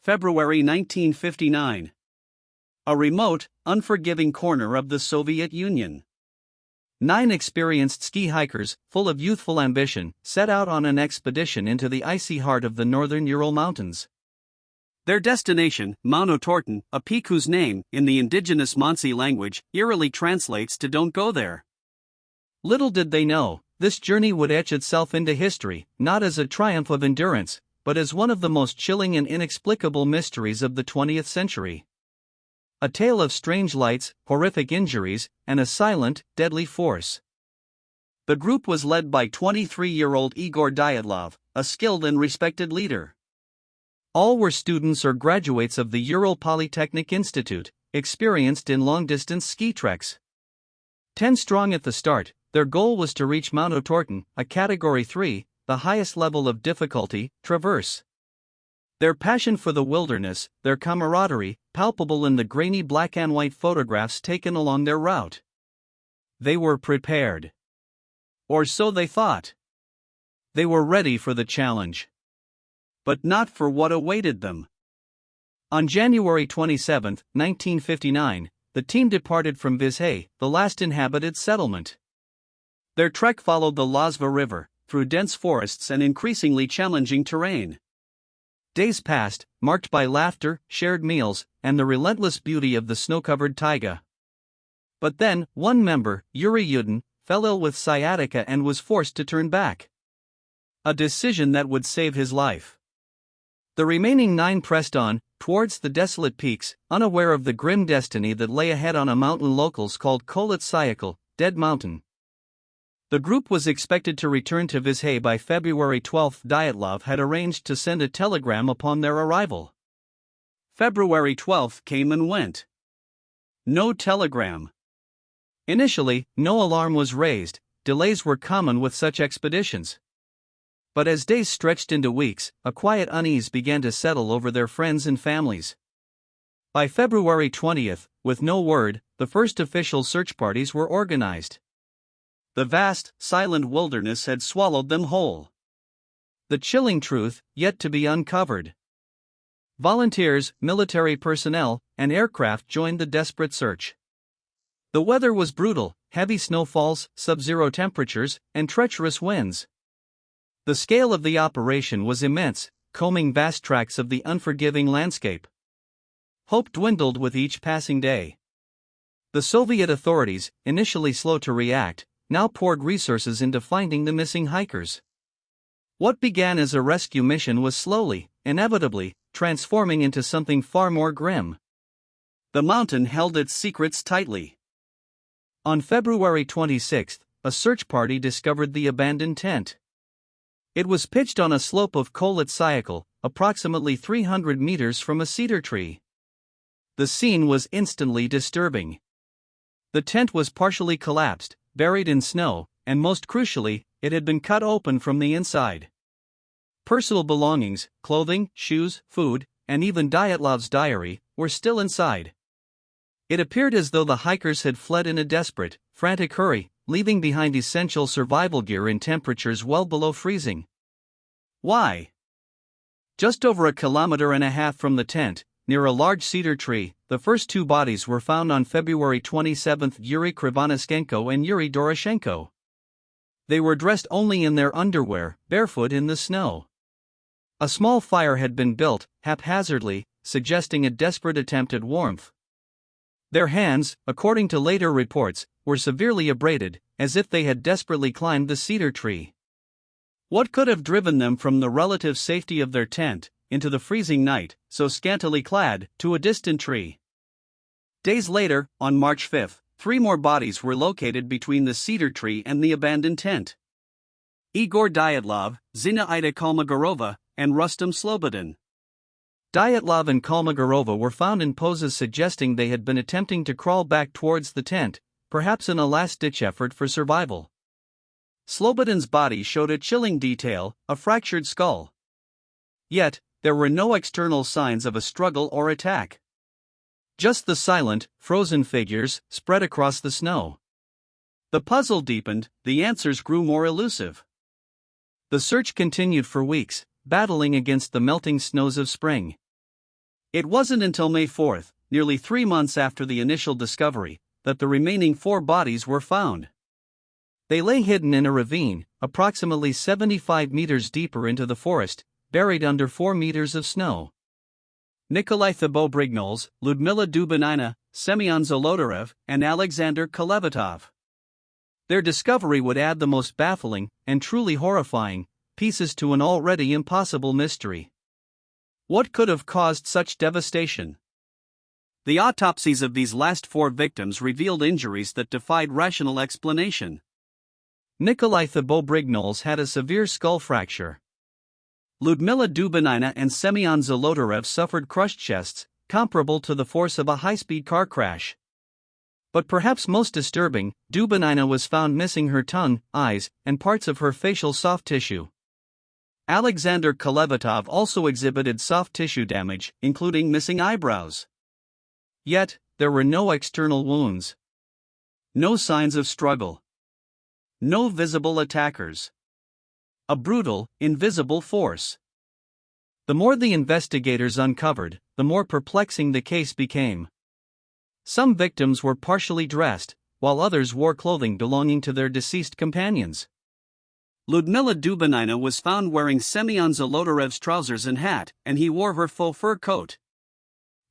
February 1959. A remote, unforgiving corner of the Soviet Union. 9 experienced ski hikers, full of youthful ambition, set out on an expedition into the icy heart of the northern Ural Mountains. Their destination, Mount Otorten, a peak whose name, in the indigenous Mansi language, eerily translates to "don't go there." Little did they know, this journey would etch itself into history, not as a triumph of endurance, but as one of the most chilling and inexplicable mysteries of the 20th century. A tale of strange lights, horrific injuries, and a silent, deadly force. The group was led by 23-year-old Igor Dyatlov, a skilled and respected leader. All were students or graduates of the Ural Polytechnic Institute, experienced in long-distance ski treks. 10 strong at the start, their goal was to reach Mount Otorten, a Category 3, the highest level of difficulty, traverse. Their passion for the wilderness, their camaraderie, palpable in the grainy black and white photographs taken along their route. They were prepared. Or so they thought. They were ready for the challenge. But not for what awaited them. On January 27, 1959, the team departed from Vizhay, the last inhabited settlement. Their trek followed the Lazva River, through dense forests and increasingly challenging terrain. Days passed, marked by laughter, shared meals, and the relentless beauty of the snow-covered taiga. But then, one member, Yuri Yudin, fell ill with sciatica and was forced to turn back. A decision that would save his life. The remaining 9 pressed on, towards the desolate peaks, unaware of the grim destiny that lay ahead on a mountain locals called Kholat Syakhl, Dead Mountain. The group was expected to return to Vizhay by February 12. Dyatlov had arranged to send a telegram upon their arrival. February 12 came and went. No telegram. Initially, no alarm was raised. Delays were common with such expeditions. But as days stretched into weeks, a quiet unease began to settle over their friends and families. By February 20, with no word, the first official search parties were organized. The vast, silent wilderness had swallowed them whole. The chilling truth, yet to be uncovered. Volunteers, military personnel, and aircraft joined the desperate search. The weather was brutal, heavy snowfalls, sub-zero temperatures, and treacherous winds. The scale of the operation was immense, combing vast tracts of the unforgiving landscape. Hope dwindled with each passing day. The Soviet authorities, initially slow to react, now poured resources into finding the missing hikers. What began as a rescue mission was slowly, inevitably, transforming into something far more grim. The mountain held its secrets tightly. On February 26, a search party discovered the abandoned tent. It was pitched on a slope of Kholat Syakhl, approximately 300 meters from a cedar tree. The scene was instantly disturbing. The tent was partially collapsed, buried in snow, and most crucially, it had been cut open from the inside. Personal belongings, clothing, shoes, food, and even Dyatlov's diary, were still inside. It appeared as though the hikers had fled in a desperate, frantic hurry, leaving behind essential survival gear in temperatures well below freezing. Why? Just over 1.5 kilometers from the tent, near a large cedar tree, the first 2 bodies were found on February 27, Yuri Krivonishenko and Yuri Doroshenko. They were dressed only in their underwear, barefoot in the snow. A small fire had been built, haphazardly, suggesting a desperate attempt at warmth. Their hands, according to later reports, were severely abraded, as if they had desperately climbed the cedar tree. What could have driven them from the relative safety of their tent, into the freezing night, so scantily clad, to a distant tree? Days later, on March 5, 3 more bodies were located between the cedar tree and the abandoned tent. Igor Dyatlov, Zinaida Kolmogorova, and Rustam Slobodin. Dyatlov and Kolmogorova were found in poses suggesting they had been attempting to crawl back towards the tent, perhaps in a last-ditch effort for survival. Slobodin's body showed a chilling detail, a fractured skull. Yet, there were no external signs of a struggle or attack. Just the silent, frozen figures, spread across the snow. The puzzle deepened, the answers grew more elusive. The search continued for weeks, battling against the melting snows of spring. It wasn't until May 4, nearly 3 months after the initial discovery, that the remaining 4 bodies were found. They lay hidden in a ravine, approximately 75 meters deeper into the forest, buried under 4 meters of snow. Nikolai Thibeaux-Brignoles, Ludmila Dubinina, Semyon Zolotarev, and Alexander Kolevatov. Their discovery would add the most baffling, and truly horrifying, pieces to an already impossible mystery. What could have caused such devastation? The autopsies of these last 4 victims revealed injuries that defied rational explanation. Nikolai Thibeaux-Brignoles had a severe skull fracture. Ludmila Dubinina and Semyon Zolotarev suffered crushed chests, comparable to the force of a high-speed car crash. But perhaps most disturbing, Dubinina was found missing her tongue, eyes, and parts of her facial soft tissue. Alexander Kolevatov also exhibited soft tissue damage, including missing eyebrows. Yet, there were no external wounds. No signs of struggle. No visible attackers. A brutal, invisible force. The more the investigators uncovered, the more perplexing the case became. Some victims were partially dressed, while others wore clothing belonging to their deceased companions. Ludmila Dubinina was found wearing Semyon Zolotarev's trousers and hat, and he wore her faux fur coat.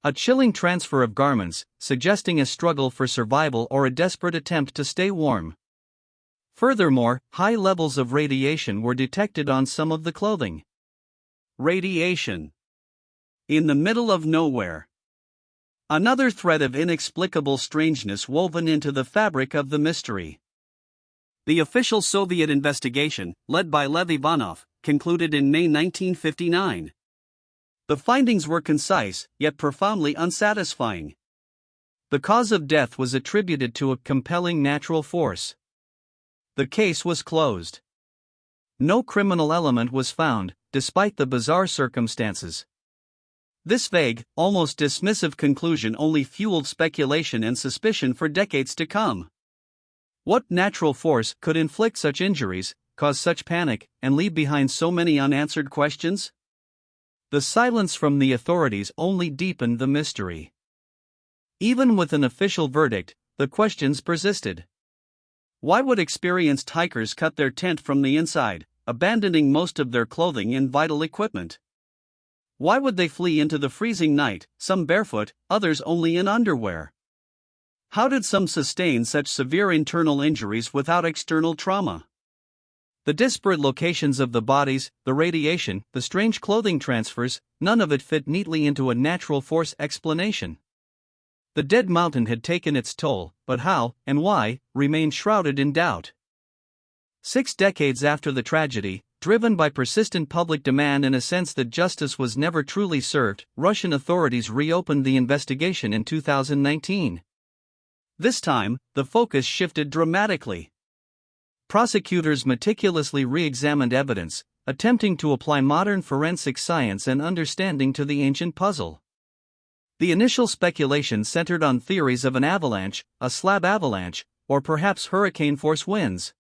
A chilling transfer of garments, suggesting a struggle for survival or a desperate attempt to stay warm. Furthermore, high levels of radiation were detected on some of the clothing. Radiation. In the middle of nowhere. Another thread of inexplicable strangeness woven into the fabric of the mystery. The official Soviet investigation, led by Lev Ivanov, concluded in May 1959. The findings were concise, yet profoundly unsatisfying. The cause of death was attributed to a compelling natural force. The case was closed. No criminal element was found, despite the bizarre circumstances. This vague, almost dismissive conclusion only fueled speculation and suspicion for decades to come. What natural force could inflict such injuries, cause such panic, and leave behind so many unanswered questions? The silence from the authorities only deepened the mystery. Even with an official verdict, the questions persisted. Why would experienced hikers cut their tent from the inside, abandoning most of their clothing and vital equipment? Why would they flee into the freezing night, some barefoot, others only in underwear? How did some sustain such severe internal injuries without external trauma? The disparate locations of the bodies, the radiation, the strange clothing transfers, none of it fit neatly into a natural force explanation. The dead mountain had taken its toll, but how, and why, remained shrouded in doubt. 6 decades after the tragedy, driven by persistent public demand and a sense that justice was never truly served, Russian authorities reopened the investigation in 2019. This time, the focus shifted dramatically. Prosecutors meticulously re-examined evidence, attempting to apply modern forensic science and understanding to the ancient puzzle. The initial speculation centered on theories of an avalanche, a slab avalanche, or perhaps hurricane-force winds.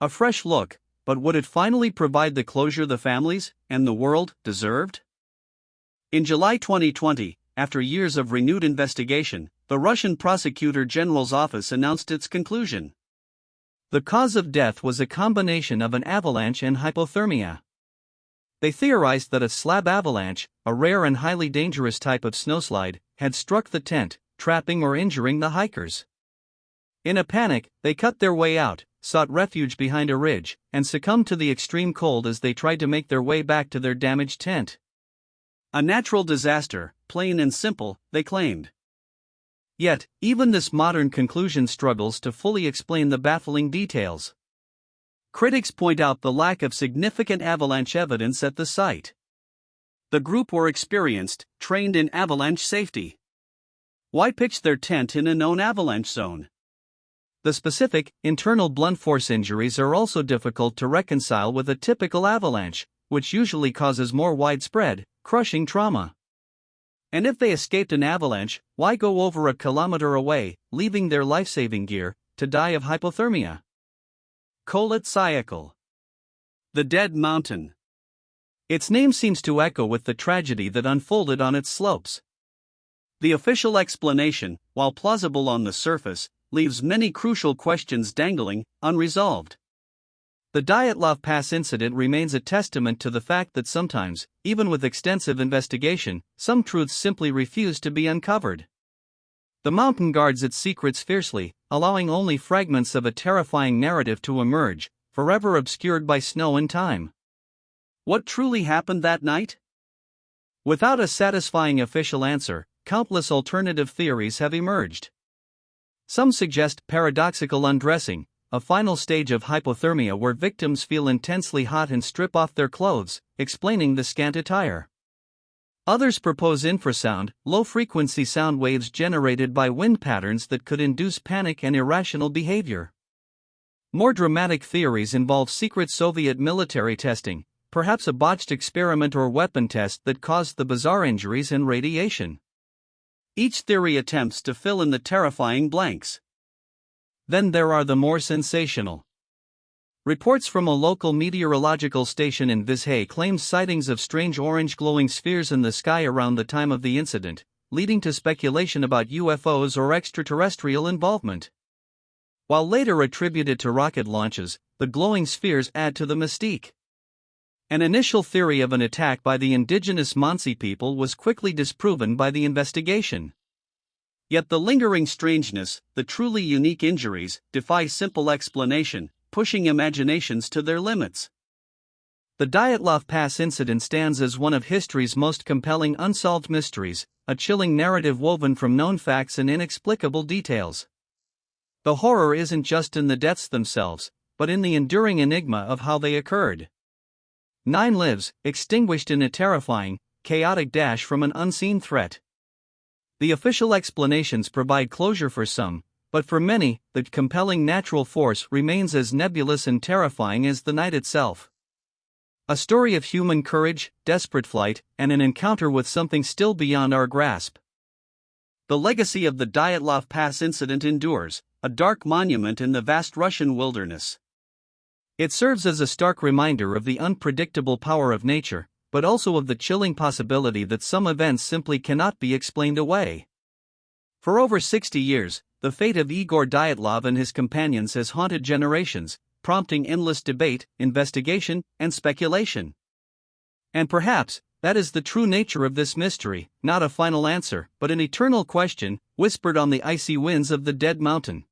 A fresh look, but would it finally provide the closure the families, and the world, deserved? In July 2020, after years of renewed investigation, the Russian Prosecutor General's office announced its conclusion. The cause of death was a combination of an avalanche and hypothermia. They theorized that a slab avalanche, a rare and highly dangerous type of snowslide, had struck the tent, trapping or injuring the hikers. In a panic, they cut their way out, sought refuge behind a ridge, and succumbed to the extreme cold as they tried to make their way back to their damaged tent. A natural disaster, plain and simple, they claimed. Yet, even this modern conclusion struggles to fully explain the baffling details. Critics point out the lack of significant avalanche evidence at the site. The group were experienced, trained in avalanche safety. Why pitch their tent in a known avalanche zone? The specific, internal blunt force injuries are also difficult to reconcile with a typical avalanche, which usually causes more widespread, crushing trauma. And if they escaped an avalanche, why go over a kilometer away, leaving their life-saving gear, to die of hypothermia? Kolet Sayakal. The Dead Mountain. Its name seems to echo with the tragedy that unfolded on its slopes. The official explanation, while plausible on the surface, leaves many crucial questions dangling, unresolved. The Dyatlov Pass incident remains a testament to the fact that sometimes, even with extensive investigation, some truths simply refuse to be uncovered. The mountain guards its secrets fiercely, allowing only fragments of a terrifying narrative to emerge, forever obscured by snow and time. What truly happened that night? Without a satisfying official answer, countless alternative theories have emerged. Some suggest paradoxical undressing, a final stage of hypothermia where victims feel intensely hot and strip off their clothes, explaining the scant attire. Others propose infrasound, low-frequency sound waves generated by wind patterns that could induce panic and irrational behavior. More dramatic theories involve secret Soviet military testing, perhaps a botched experiment or weapon test that caused the bizarre injuries and radiation. Each theory attempts to fill in the terrifying blanks. Then there are the more sensational. Reports from a local meteorological station in Vizhay claim sightings of strange orange glowing spheres in the sky around the time of the incident, leading to speculation about UFOs or extraterrestrial involvement. While later attributed to rocket launches, the glowing spheres add to the mystique. An initial theory of an attack by the indigenous Mansi people was quickly disproven by the investigation. Yet the lingering strangeness, the truly unique injuries, defy simple explanation, pushing imaginations to their limits. The Dyatlov Pass incident stands as one of history's most compelling unsolved mysteries, a chilling narrative woven from known facts and inexplicable details. The horror isn't just in the deaths themselves, but in the enduring enigma of how they occurred. 9 lives, extinguished in a terrifying, chaotic dash from an unseen threat. The official explanations provide closure for some, but for many, the compelling natural force remains as nebulous and terrifying as the night itself. A story of human courage, desperate flight, and an encounter with something still beyond our grasp. The legacy of the Dyatlov Pass incident endures, a dark monument in the vast Russian wilderness. It serves as a stark reminder of the unpredictable power of nature, but also of the chilling possibility that some events simply cannot be explained away. For over 60 years, the fate of Igor Dyatlov and his companions has haunted generations, prompting endless debate, investigation, and speculation. And perhaps, that is the true nature of this mystery, not a final answer, but an eternal question, whispered on the icy winds of the Dead Mountain.